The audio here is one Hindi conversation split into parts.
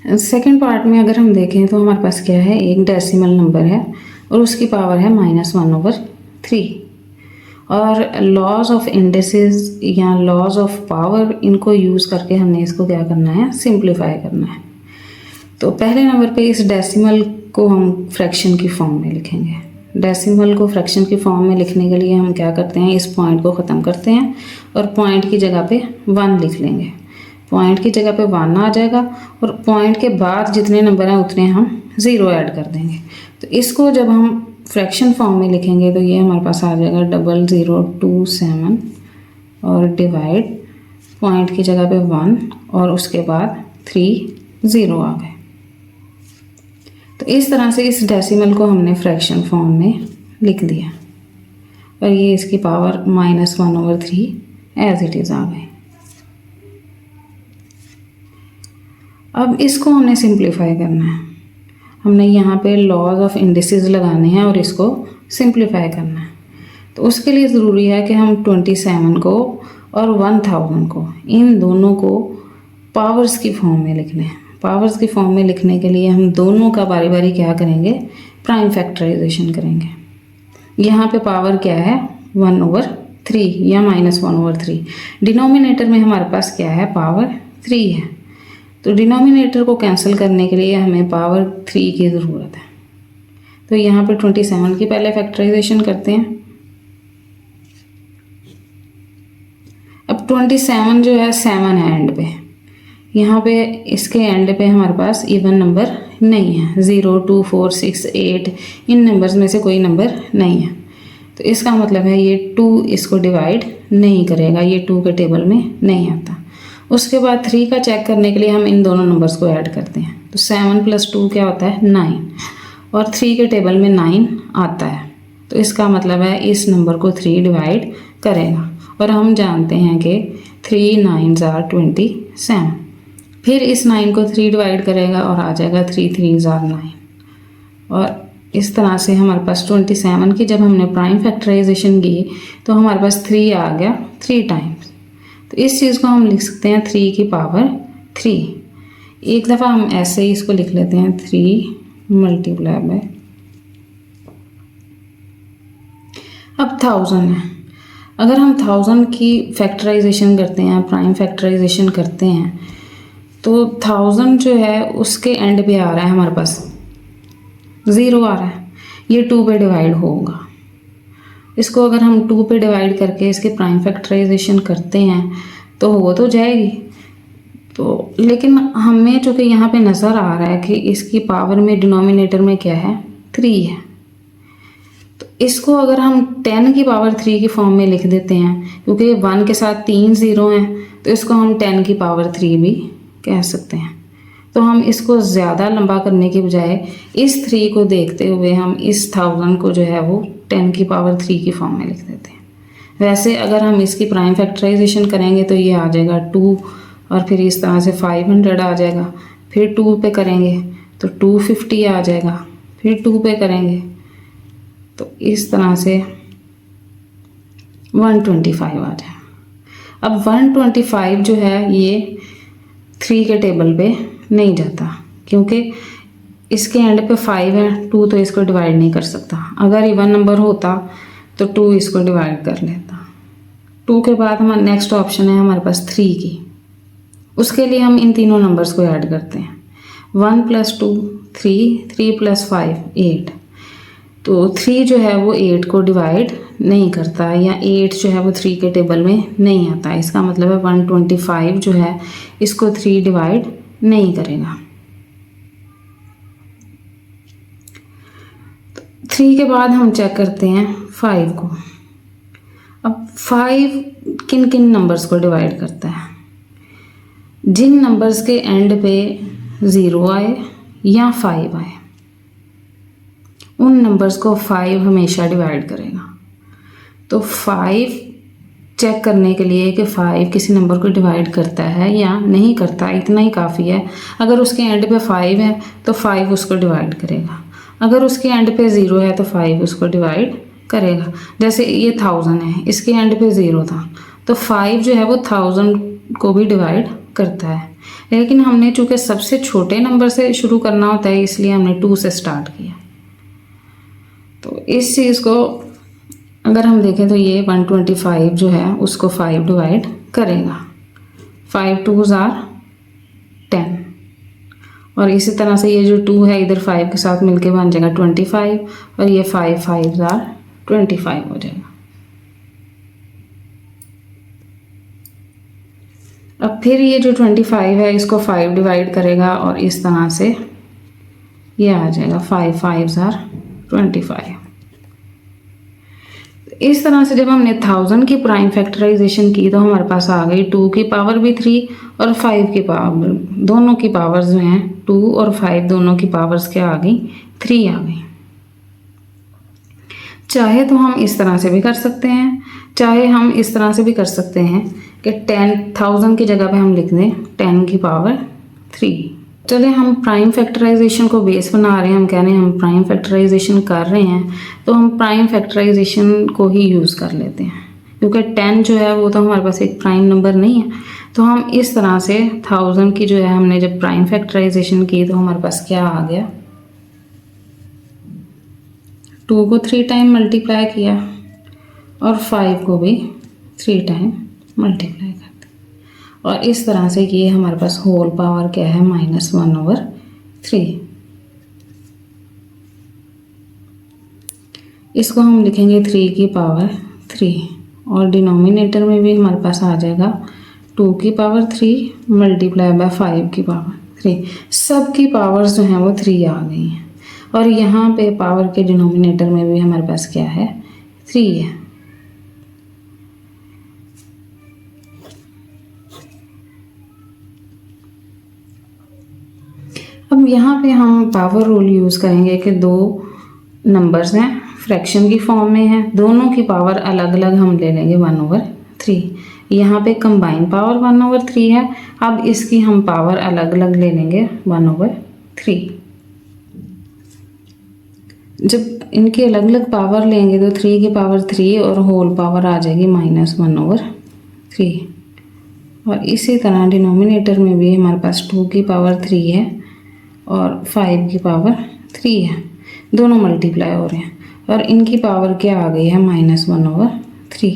सेकेंड पार्ट में अगर हम देखें तो हमारे पास क्या है, एक डेसिमल नंबर है और उसकी पावर है -1/3। और लॉज ऑफ इंडेसिस या लॉज ऑफ पावर, इनको यूज़ करके हमने इसको क्या करना है, सिंप्लीफाई करना है। तो पहले नंबर पे इस डेसिमल को हम फ्रैक्शन की फॉर्म में लिखेंगे। डेसिमल को फ्रैक्शन की फॉर्म में लिखने के लिए हम क्या करते हैं, इस पॉइंट को ख़त्म करते हैं और पॉइंट की जगह पे 1 लिख लेंगे। पॉइंट की जगह पे 1 आ जाएगा और पॉइंट के बाद जितने नंबर हैं उतने हम 0 ऐड कर देंगे। तो इसको जब हम फ्रैक्शन फॉर्म में लिखेंगे तो ये हमारे पास आ जाएगा 0027 और डिवाइड पॉइंट की जगह पे 1 और उसके बाद 3 0 आ गए। तो इस तरह से इस डेसिमल को हमने फ्रैक्शन फॉर्म में लिख दिया और ये इसकी पावर -1/3 एज इट इज़ आ गई। अब इसको हमने सिंप्लीफाई करना है। हमने यहाँ पे लॉज ऑफ इंडिसेस लगाने हैं और इसको सिंप्लीफाई करना है। तो उसके लिए ज़रूरी है कि हम 27 को और 1000 को, इन दोनों को पावर्स की फॉर्म में लिख लें। पावर्स की फॉर्म में लिखने के लिए हम दोनों का बारी बारी क्या करेंगे, प्राइम फैक्टराइजेशन करेंगे। यहाँ पे पावर क्या है, 1/3 या -1/3। डिनोमिनेटर में हमारे पास क्या है, पावर 3 है। तो डिनोमिनेटर को कैंसिल करने के लिए हमें पावर 3 की ज़रूरत है। तो यहाँ पे 27 की पहले फैक्टराइजेशन करते हैं। अब 27 जो है 7 है एंड पे, यहाँ पे इसके एंड पे हमारे पास इवन नंबर नहीं है। 0 2 4 6 8 इन नंबर्स में से कोई नंबर नहीं है। तो इसका मतलब है ये 2 इसको डिवाइड नहीं करेगा, ये 2 के टेबल में नहीं आता। उसके बाद 3 का चेक करने के लिए हम इन दोनों नंबर्स को ऐड करते हैं। तो 7 + 2 क्या होता है, 9 और 3 के टेबल में 9 आता है। तो इसका मतलब है इस नंबर को 3 डिवाइड करेगा और हम जानते हैं कि 3 9s are 27। फिर इस 9 को 3 डिवाइड करेगा और आ जाएगा 3 3s are 9। और इस तरह से हमारे पास 27 की जब हमने प्राइम फैक्टराइजेशन की तो हमारे पास 3 आ गया 3 टाइम्स। तो इस चीज़ को हम लिख सकते हैं 3 की पावर 3। एक दफ़ा हम ऐसे ही इसको लिख लेते हैं 3 × अब 1000 है। अगर हम 1000 की फैक्टराइजेशन करते हैं, प्राइम फैक्टराइजेशन करते हैं, तो 1000 जो है उसके एंड पे आ रहा है हमारे पास 0 आ रहा है। ये 2 पे डिवाइड होगा। इसको अगर हम 2 पे डिवाइड करके इसके प्राइम फैक्टराइजेशन करते हैं तो हो तो जाएगी। तो लेकिन हमें चूँकि यहाँ पे नज़र आ रहा है कि इसकी पावर में डिनोमिनेटर में क्या है, 3 है। तो इसको अगर हम 10 की पावर 3 की फॉर्म में लिख देते हैं, क्योंकि 1 के साथ 3 0 हैं, तो इसको हम 10 की पावर 3 भी कह सकते हैं। तो हम इसको ज़्यादा लंबा करने के बजाय इस 3 को देखते हुए हम इस 1000 को जो है वो 10 की पावर 3 की फॉर्म में लिख देते हैं। वैसे अगर हम इसकी प्राइम फैक्टराइजेशन करेंगे तो ये आ जाएगा 2 और फिर इस तरह से 500 आ जाएगा। फिर 2 पे करेंगे तो 250 आ जाएगा। फिर 2 पे करेंगे तो इस तरह से 125 आ जाएगा। अब 125 जो है ये 3 के टेबल पे नहीं जाता, क्योंकि इसके एंड पे 5 है, 2 तो इसको डिवाइड नहीं कर सकता। अगर इवन नंबर होता तो 2 इसको डिवाइड कर लेता। 2 के बाद हमारा नेक्स्ट ऑप्शन है हमारे पास 3 की। उसके लिए हम इन तीनों नंबर्स को ऐड करते हैं। 1 + 2 3, 3 + 5 8। तो 3 जो है वो 8 को डिवाइड नहीं करता, या 8 जो है वो 3 के टेबल में नहीं आता। इसका मतलब है 125 जो है इसको 3 डिवाइड नहीं करेगा। 3 के बाद हम चेक करते हैं 5 को। अब 5 किन किन नंबर्स को डिवाइड करता है, जिन नंबर्स के एंड पे 0 आए या 5 आए, उन नंबर्स को 5 हमेशा डिवाइड करेगा। तो 5 चेक करने के लिए कि 5 किसी नंबर को डिवाइड करता है या नहीं करता, इतना ही काफ़ी है। अगर उसके एंड पे 5 है तो 5 उसको डिवाइड करेगा। अगर उसके एंड पे 0 है तो 5 उसको डिवाइड करेगा। जैसे ये 1000 है, इसके एंड पे 0 था तो 5 जो है वो 1000 को भी डिवाइड करता है। लेकिन हमने चूँकि सबसे छोटे नंबर से शुरू करना होता है इसलिए हमने 2 से स्टार्ट किया। तो इस चीज़ को अगर हम देखें तो ये 125 जो है उसको 5 डिवाइड करेगा। 5 2s are 10 और इसी तरह से ये जो 2 है इधर 5 के साथ मिलके बन जाएगा 25 और ये 5 5s are 25 हो जाएगा। अब फिर ये जो 25 है इसको 5 डिवाइड करेगा और इस तरह से ये आ जाएगा 5 5s are 25। इस तरह से जब हमने 1000 की प्राइम फैक्टराइजेशन की तो हमारे पास आ गई 2 की पावर भी 3 और 5 की पावर, दोनों की पावर्स जो हैं 2 और 5 दोनों की पावर्स क्या आ गई 3 आ गई। चाहे तो हम इस तरह से भी कर सकते हैं, चाहे हम इस तरह से भी कर सकते हैं कि 10,000 की जगह पे हम लिख दें 10 की पावर 3। चलिए हम प्राइम फैक्टराइजेशन को बेस बना रहे हैं, हम कह रहे हैं हम प्राइम फैक्टराइजेशन कर रहे हैं तो हम प्राइम फैक्टराइजेशन को ही यूज़ कर लेते हैं, क्योंकि 10 जो है वो तो हमारे पास एक प्राइम नंबर नहीं है। तो हम इस तरह से 1000 की जो है हमने जब प्राइम फैक्टराइजेशन की तो हमारे पास क्या आ गया, 2 को 3 टाइम मल्टीप्लाई किया और 5 को भी 3 टाइम मल्टीप्लाई कर दिया और इस तरह से ये हमारे पास होल पावर क्या है -1/3। इसको हम लिखेंगे 3 की पावर 3 और डिनोमिनेटर में भी हमारे पास आ जाएगा 2 की पावर 3 मल्टीप्लाई बाय 5 की पावर 3। सब की पावर्स जो हैं वो 3 आ गई हैं और यहाँ पे पावर के डिनोमिनेटर में भी हमारे पास क्या है 3 है। अब यहाँ पे हम पावर रूल यूज़ करेंगे कि दो नंबर्स हैं फ्रैक्शन की फॉर्म में हैं, दोनों की पावर अलग अलग हम ले लेंगे 1/3। यहाँ पे कंबाइन पावर 1/3 है, अब इसकी हम पावर अलग अलग ले लेंगे 1/3। जब इनकी अलग अलग पावर लेंगे तो 3 की पावर 3 और होल पावर आ जाएगी -1/3 और इसी तरह डिनोमिनेटर में भी हमारे पास 2 की पावर 3 है और 5 की पावर 3 है, दोनों मल्टीप्लाई हो रहे हैं और इनकी पावर क्या आ गई है -1/3।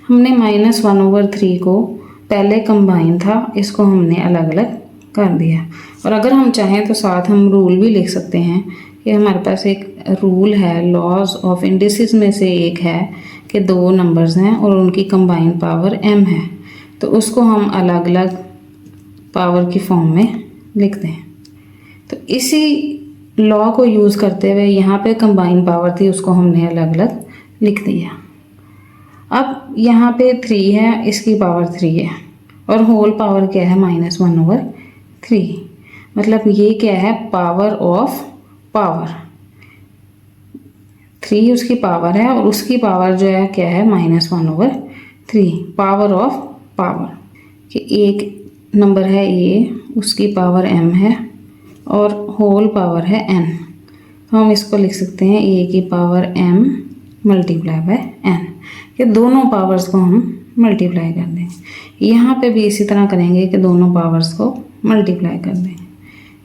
हमने -1/3 को पहले कंबाइन था, इसको हमने अलग अलग कर दिया और अगर हम चाहें तो साथ हम रूल भी लिख सकते हैं कि हमारे पास एक रूल है लॉज ऑफ इंडिसेस में से एक है कि दो नंबर्स हैं और उनकी कंबाइन पावर m है, तो उसको हम अलग अलग पावर की फॉर्म में लिखते हैं। तो इसी लॉ को यूज़ करते हुए यहाँ पे कंबाइन पावर थी उसको हमने अलग अलग लिख दिया। अब यहाँ पे 3 है, इसकी पावर 3 है और होल पावर क्या है -1/3, मतलब ये क्या है पावर ऑफ पावर। 3 उसकी पावर है और उसकी पावर जो है क्या है -1/3, पावर ऑफ पावर। कि एक नंबर है ये, उसकी पावर m है और होल पावर है n, तो हम इसको लिख सकते हैं a की power m multiply by n। ये दोनों पावर्स को हम मल्टीप्लाई कर देंगे। यहाँ पे भी इसी तरह करेंगे कि दोनों पावर्स को मल्टीप्लाई कर देंगे।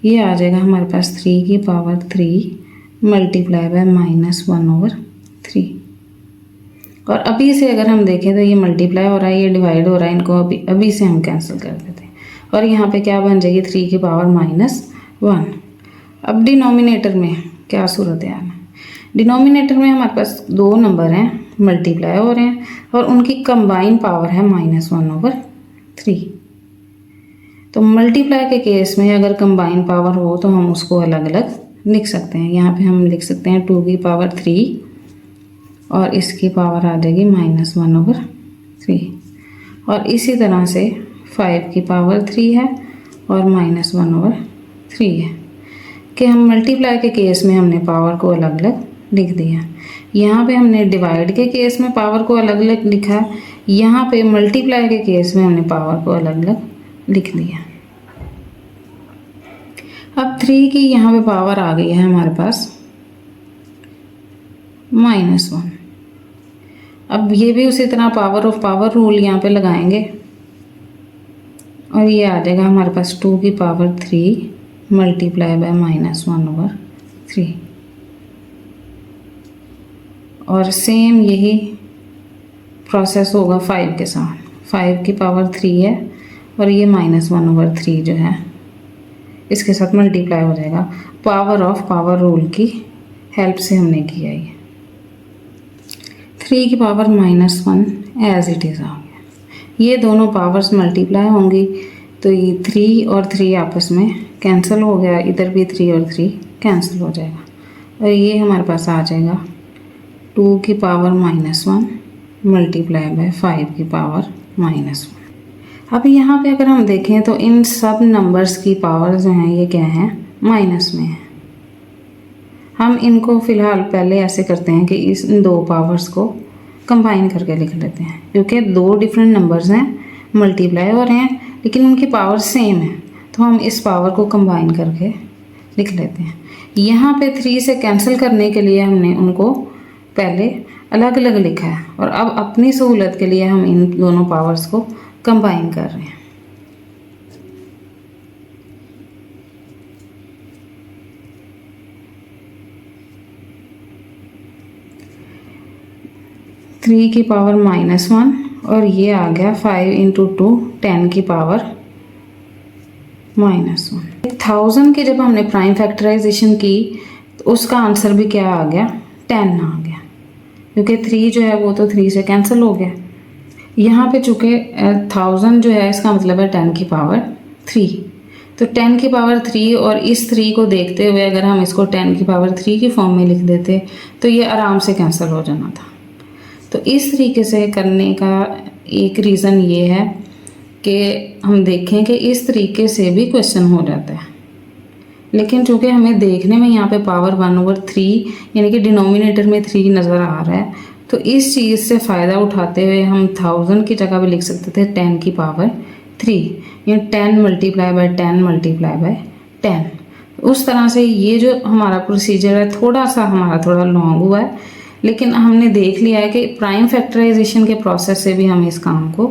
ये आ जाएगा हमारे पास 3 की पावर 3 मल्टीप्लाई बाय -1/3 और अभी से अगर हम देखें तो ये मल्टीप्लाई हो रहा है, ये डिवाइड हो रहा है, इनको अभी से हम कैंसिल कर देते हैं और यहाँ पे क्या बन जाएगी 3 की पावर -1। अब डिनोमिनेटर में क्या सूरत है, डिनोमिनेटर में हमारे पास दो नंबर हैं मल्टीप्लाई हो रहे हैं और उनकी कंबाइन पावर है -1/3। तो मल्टीप्लाई के केस में अगर कंबाइन पावर हो तो हम उसको अलग अलग लिख सकते हैं। यहाँ पे हम लिख सकते हैं 2 की पावर 3 और इसकी पावर आ जाएगी -1/3 और इसी तरह से 5 की पावर 3 है और -1/3 है कि हम मल्टीप्लाई के केस में हमने पावर को अलग अलग लिख दिया। यहाँ पे हमने डिवाइड के केस में पावर को अलग अलग लिखा, यहाँ पे मल्टीप्लाई के केस में हमने पावर को अलग अलग लिख दिया। अब 3 की यहाँ पे पावर आ गई है हमारे पास -1। अब ये भी उसी तरह पावर ऑफ पावर रूल यहाँ पे लगाएंगे और ये आ जाएगा हमारे पास 2 की पावर 3 मल्टीप्लाई बाय -1/3। और सेम यही प्रोसेस होगा 5 के साथ। 5 की पावर 3 है और ये -1/3 जो है इसके साथ मल्टीप्लाई हो जाएगा। पावर ऑफ पावर रूल की हेल्प से हमने किया ये। 3 की पावर -1 एज इट इज़ आ गया। ये दोनों पावर्स मल्टीप्लाई होंगी तो ये 3 और 3 आपस में कैंसिल हो गया, इधर भी 3 और 3 कैंसिल हो जाएगा और ये हमारे पास आ जाएगा 2 की पावर -1 मल्टीप्लाई बाय 5 की पावर -1। अब यहाँ पे अगर हम देखें तो इन सब नंबर्स की पावर जो हैं ये क्या है, माइनस में है। हम इनको फ़िलहाल पहले ऐसे करते हैं कि इन दो पावर्स को कंबाइन करके लिख लेते हैं, क्योंकि दो डिफरेंट नंबर्स हैं, मल्टीप्लाई हो रहे हैं लेकिन उनकी पावर सेम है, तो हम इस पावर को कंबाइन करके लिख लेते हैं। यहाँ पे 3 से कैंसिल करने के लिए हमने उनको पहले अलग अलग लिखा है और अब अपनी सहूलत के लिए हम इन दोनों पावर्स को कंबाइन कर रहे हैं। थ्री की पावर -1 और ये आ गया 5 × 2 10 की पावर -1। 1000 की जब हमने प्राइम फैक्टराइजेशन की तो उसका आंसर भी क्या आ गया, 10 आ गया, क्योंकि 3 जो है वो तो 3 से कैंसिल हो गया। यहाँ पे चूँकि 1000 जो है इसका मतलब है 10 की पावर 3, तो 10 की पावर 3 और इस 3 को देखते हुए अगर हम इसको 10 की पावर 3 की फॉर्म में लिख देते तो ये आराम से कैंसिल हो जाना था। तो इस तरीके से करने का एक रीज़न ये है कि हम देखें कि इस तरीके से भी क्वेश्चन हो जाता है, लेकिन चूँकि हमें देखने में यहाँ पे पावर 1/3 यानी कि डिनोमिनेटर में 3 नज़र आ रहा है, तो इस चीज़ से फ़ायदा उठाते हुए हम 1000 की जगह भी लिख सकते थे 10 की पावर 3, यानी 10 मल्टीप्लाई बाय 10 मल्टीप्लाई बाय 10। उस तरह से ये जो हमारा प्रोसीजर है थोड़ा लॉन्ग हुआ है, लेकिन हमने देख लिया है कि प्राइम फैक्टराइजेशन के प्रोसेस से भी हम इस काम को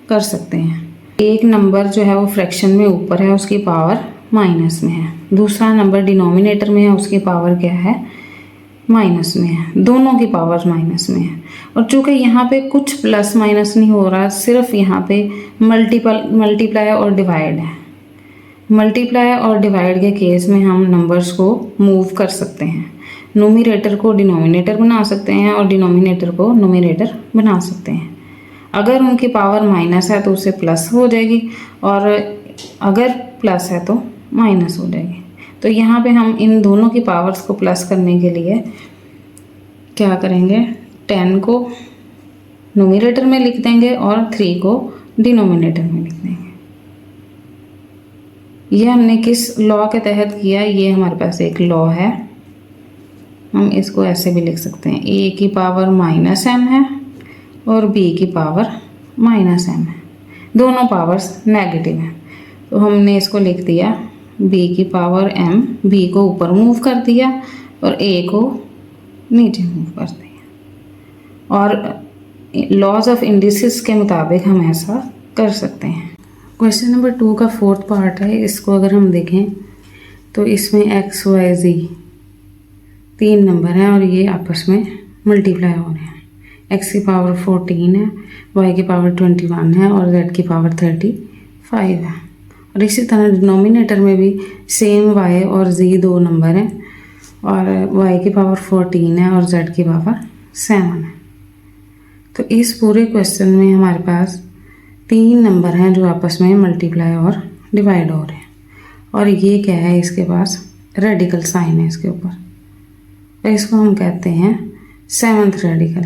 कर सकते हैं। एक नंबर जो है वो फ्रैक्शन में ऊपर है, उसकी पावर माइनस में है, दूसरा नंबर डिनोमिनेटर में है, उसकी पावर क्या है, माइनस में है, दोनों की पावर माइनस में है। और चूँकि यहाँ पे कुछ प्लस माइनस नहीं हो रहा, सिर्फ यहाँ पे मल्टीप्लाई और डिवाइड है। मल्टीप्लाई और डिवाइड के केस में हम नंबर्स को मूव कर सकते हैं, नोमिनेटर को डिनोमिनेटर बना सकते हैं और डिनोमिनेटर को नोमिनेटर बना सकते हैं। अगर उनकी पावर माइनस है तो उससे प्लस हो जाएगी और अगर प्लस है तो माइनस हो जाएगी। तो यहाँ पे हम इन दोनों की पावर्स को प्लस करने के लिए क्या करेंगे, 10 को नोमिनेटर में लिख देंगे और 3 को डिनोमिनेटर में लिख देंगे। ये हमने किस लॉ के तहत किया, ये हमारे पास एक लॉ है, हम इसको ऐसे भी लिख सकते हैं, a की पावर -m है और b की पावर -m है, दोनों पावर्स नेगेटिव हैं, तो हमने इसको लिख दिया b की पावर m, b को ऊपर मूव कर दिया और a को नीचे मूव कर दिया। और लॉज ऑफ इंडिसेस के मुताबिक हम ऐसा कर सकते हैं। क्वेश्चन नंबर 2 का 4th पार्ट है, इसको अगर हम देखें तो इसमें x y z 3 नंबर हैं और ये आपस में मल्टीप्लाई हो रहे हैं। x की पावर 14 है, y की पावर 21 है और z की पावर 35 है। और इसी तरह डिनोमिनेटर में भी सेम y और z 2 नंबर हैं और y की पावर 14 है और z की पावर 7 है। तो इस पूरे क्वेश्चन में हमारे पास 3 नंबर हैं जो आपस में मल्टीप्लाई और डिवाइड हो रहे हैं और ये क्या है, इसके पास रेडिकल साइन है इसके ऊपर, तो इसको हम कहते हैं 7th रेडिकल।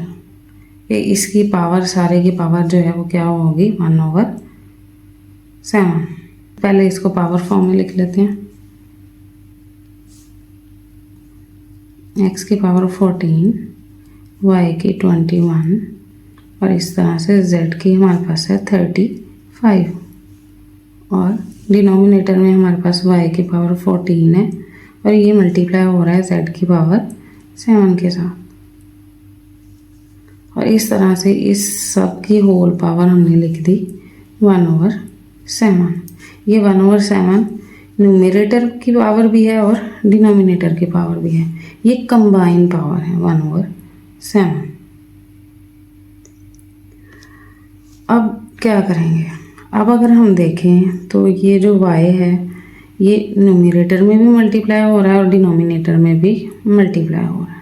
ये इसकी पावर, सारे की पावर जो है वो क्या होगी, 1/7। पहले इसको पावर फॉर्म में लिख लेते हैं, x की पावर 14, y की 21 और इस तरह से z की हमारे पास है 35 और डिनोमिनेटर में हमारे पास y की पावर 14 है और ये मल्टीप्लाई हो रहा है z की पावर 7 के साथ। और इस तरह से इस सब की होल पावर हमने लिख दी 1/7। ये 1/7 न्यूमरेटर की पावर भी है और डिनोमिनेटर की पावर भी है। ये कंबाइन पावर है 1/7। अब क्या करेंगे, अब अगर हम देखें तो ये जो y है ये न्यूमरेटर में भी मल्टीप्लाई हो रहा है और डिनोमिनेटर में भी मल्टीप्लाई हो रहा है।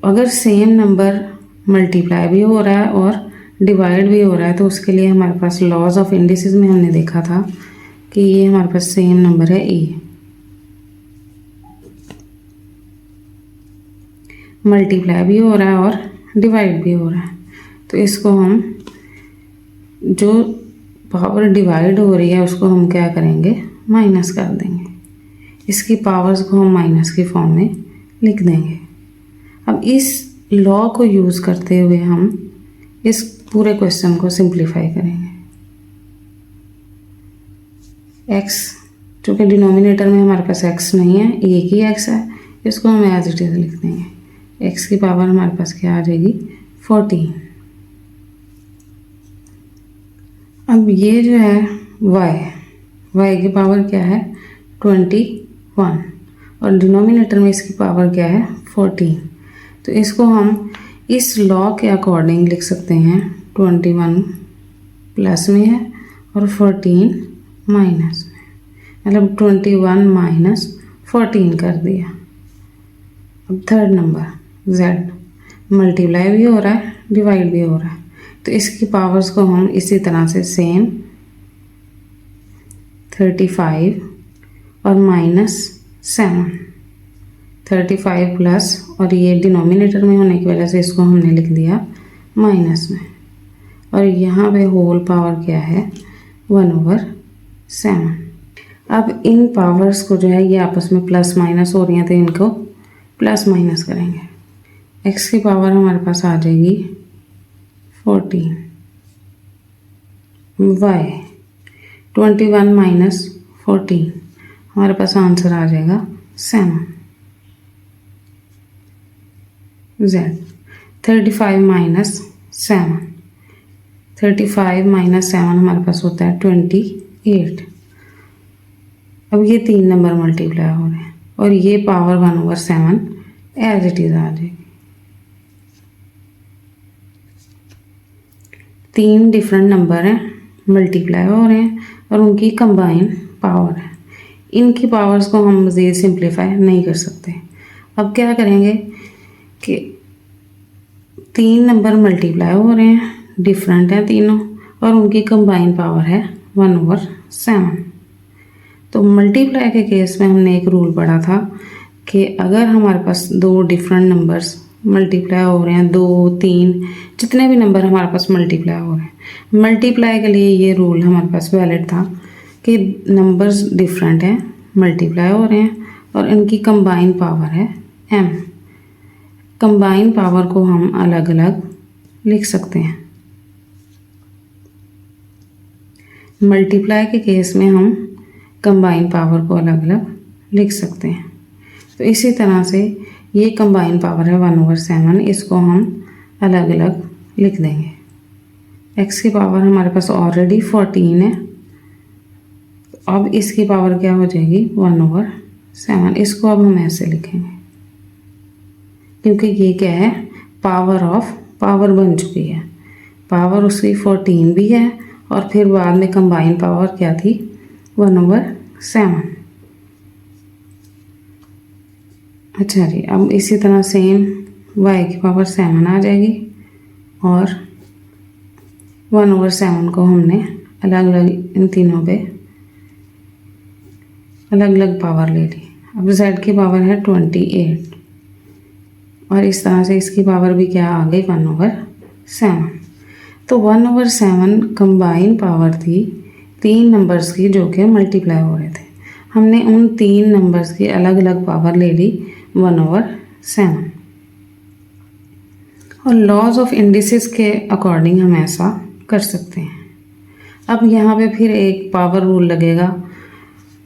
अगर सेम नंबर मल्टीप्लाई भी हो रहा है और डिवाइड भी हो रहा है तो उसके लिए हमारे पास लॉज ऑफ इंडिसेस में हमने देखा था कि ये हमारे पास सेम नंबर है e, मल्टीप्लाई भी हो रहा है और डिवाइड भी हो रहा है। तो इसको हम जो पावर डिवाइड हो रही है उसको हम क्या करेंगे, माइनस कर देंगे। इसकी पावर्स को हम माइनस की फॉर्म में लिख देंगे। अब इस लॉ को यूज़ करते हुए हम इस पूरे क्वेश्चन को सिंप्लीफाई करेंगे। x, चूँकि डिनोमिनेटर में हमारे पास x नहीं है, एक ही x है, इसको हम एज इट इज़ लिख देंगे। x की पावर हमारे पास क्या आ जाएगी, 14। अब ये जो है y की पावर क्या है, 21 और डिनोमिनेटर में इसकी पावर क्या है, 14। तो इसको हम इस लॉ के अकॉर्डिंग लिख सकते हैं, 21 प्लस में है और 14 माइनस में, मतलब 21 माइनस 14 कर दिया। अब थर्ड नंबर z मल्टीप्लाई भी हो रहा है, डिवाइड भी हो रहा है, तो इसकी पावर्स को हम इसी तरह से सेम 35 और -7, 35 प्लस और ये डिनोमिनेटर में होने की वजह से इसको हमने लिख दिया माइनस में, और यहाँ पे होल पावर क्या है, 1/7। अब इन पावर्स को जो है ये आपस में प्लस माइनस हो रही हैं तो इनको प्लस माइनस करेंगे। x की पावर हमारे पास आ जाएगी 14, y 21 माइनस 14 हमारे पास आंसर आ जाएगा 7, z 35 माइनस 7, 35 माइनस 7 हमारे पास होता है 28। अब ये 3 नंबर मल्टीप्लाई हो रहे हैं और ये पावर 1/7 एज इट इज़ आ जाएगी। 3 डिफरेंट नंबर हैं, मल्टीप्लाई हो रहे हैं और उनकी कंबाइन पावर है। इनकी पावर्स को हम मज़ीद सिंप्लीफाई नहीं कर सकते। अब क्या करेंगे कि 3 नंबर मल्टीप्लाई हो रहे हैं, डिफरेंट हैं तीनों, और उनकी कंबाइन पावर है 1/7। तो मल्टीप्लाई के केस में हमने एक रूल पढ़ा था कि अगर हमारे पास 2 डिफरेंट नंबर्स मल्टीप्लाई हो रहे हैं, 2, 3 जितने भी नंबर हमारे पास मल्टीप्लाई हो रहे हैं, मल्टीप्लाई के लिए ये रूल हमारे पास वैलिड था कि नंबर्स डिफरेंट हैं, मल्टीप्लाई हो रहे हैं और इनकी कंबाइन पावर है m। कंबाइन पावर को हम अलग अलग लिख सकते हैं। मल्टीप्लाई के केस में हम कंबाइन पावर को अलग अलग लिख सकते हैं। तो इसी तरह से ये कंबाइन पावर है 1/7, इसको हम अलग अलग लिख देंगे। x की पावर हमारे पास ऑलरेडी 14 है, अब इसकी पावर क्या हो जाएगी 1/7। इसको अब हम ऐसे लिखेंगे क्योंकि ये क्या है, पावर ऑफ पावर बन चुकी है। पावर उसकी 14 भी है और फिर बाद में कंबाइन पावर क्या थी, 1/7। अच्छा जी, अब इसी तरह सेम y की पावर 7 आ जाएगी और 1/7 को हमने अलग अलग इन तीनों पे अलग अलग पावर ले ली। अब z की पावर है 28 और इस तरह से इसकी पावर भी क्या आ गई 1/7। तो 1/7 कंबाइन पावर थी 3 नंबर्स की जो कि मल्टीप्लाई हो रहे थे। हमने उन 3 नंबर्स की अलग अलग पावर ले ली 1/7 और लॉज ऑफ इंडिसेस के अकॉर्डिंग हम ऐसा कर सकते हैं। अब यहाँ पे फिर एक पावर रूल लगेगा,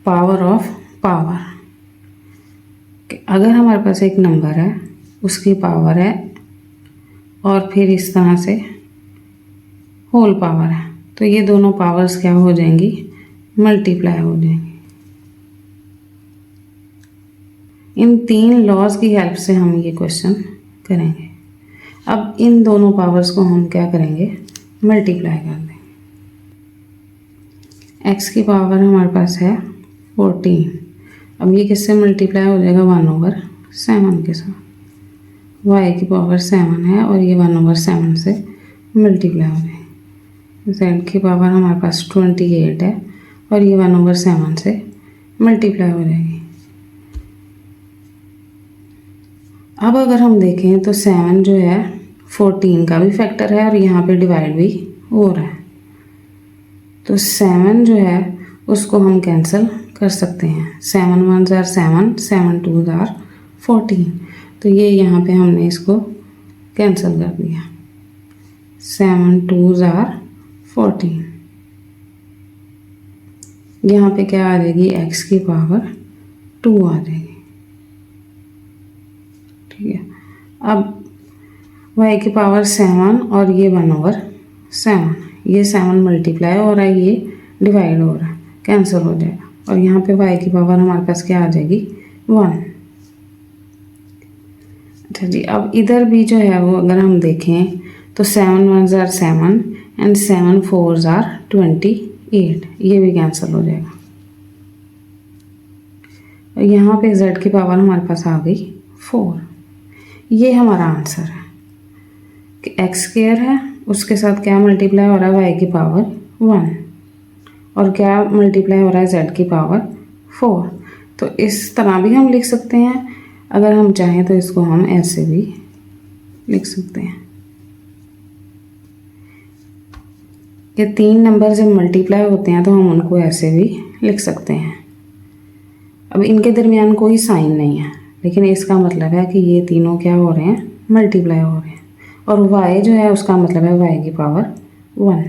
पावर ऑफ पावर। अगर हमारे पास एक नंबर है, उसकी पावर है और फिर इस तरह से होल पावर है, तो ये दोनों पावर्स क्या हो जाएंगी, मल्टीप्लाई हो जाएंगे। इन 3 लॉज की हेल्प से हम ये क्वेश्चन करेंगे। अब इन दोनों पावर्स को हम क्या करेंगे, मल्टीप्लाई कर देंगे। x की पावर हमारे पास है 14। अब ये किससे मल्टीप्लाई हो जाएगा, 1/7 के साथ। y की पावर 7 है और ये 1/7 से मल्टीप्लाई हो जाएगी। z की पावर हमारे पास 28 है और ये 1/7 से मल्टीप्लाई हो जाएगी। अब अगर हम देखें तो 7 जो है 14 का भी फैक्टर है और यहाँ पे डिवाइड भी हो रहा है, तो 7 जो है उसको हम कैंसिल कर सकते हैं। 7 1s are 7, 7 2s are 14, तो ये यहाँ पे हमने इसको कैंसिल कर दिया। 7 2s are 14। यहाँ पे क्या आ जाएगी, x की पावर 2 आ जाएगी। ठीक है, अब y की पावर 7 और ये 1/7, ये 7 मल्टीप्लाई हो रहा है, ये डिवाइड हो रहा है, कैंसिल हो जाएगा। और यहाँ पे y की पावर हमारे पास क्या आ जाएगी, 1। अच्छा जी, अब इधर भी जो है वो अगर हम देखें तो 7 1s are 7 and 7 4s are 28, ये भी कैंसिल हो जाएगा। और यहाँ पे z की पावर हमारे पास आ गई 4। ये हमारा आंसर है कि x स्क्वायर है, उसके साथ क्या मल्टीप्लाई हो रहा है, y की पावर 1, और क्या मल्टीप्लाई हो रहा है, z की पावर 4। तो इस तरह भी हम लिख सकते हैं, अगर हम चाहें तो इसको हम ऐसे भी लिख सकते हैं। ये 3 नंबर जब मल्टीप्लाई होते हैं तो हम उनको ऐसे भी लिख सकते हैं। अब इनके दरमियान कोई साइन नहीं है, लेकिन इसका मतलब है कि ये तीनों क्या हो रहे हैं, मल्टीप्लाई हो रहे हैं, और y जो है उसका मतलब है y की पावर 1।